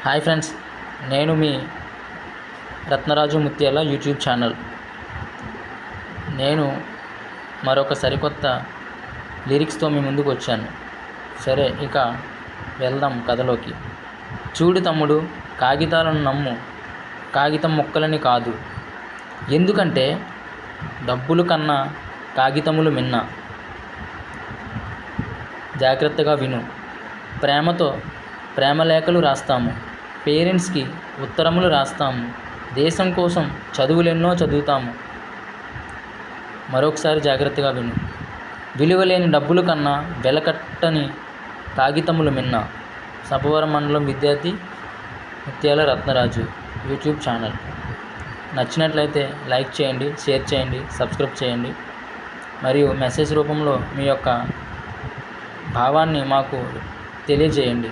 Hi friends, నేను మీ రత్నరాజు ముత్యాల YouTube channel. నేను మరొక సరికొత్త లిరిక్స్తో మీ ముందుకు వచ్చాను. సరే, ఇక వెళ్దాం కథలోకి. చూడు తమ్ముడు, కాగితాలను నమ్ము, కాగితం ముక్కలని కాదు. ఎందుకంటే డబ్బులు కన్నా కాగితములు మిన్న. జాగ్రత్తగా విను. ప్రేమతో ప్రేమలేఖలు రాస్తాము, పేరెంట్స్కి ఉత్తరములు రాస్తాము, దేశం కోసం చదువులెన్నో చదువుతాము. మరొకసారి జాగ్రత్తగా విను. విలువలేని డబ్బుల కన్నా వెలకట్టని కాగితములు మిన్న. సభవరం మండలం విద్యార్థి ముత్యాల రత్నరాజు యూట్యూబ్ ఛానల్. నచ్చినట్లయితే లైక్ చేయండి, షేర్ చేయండి, సబ్స్క్రైబ్ చేయండి. మరియు మెసేజ్ రూపంలో మీ యొక్క భావాన్ని మాకు తెలియజేయండి.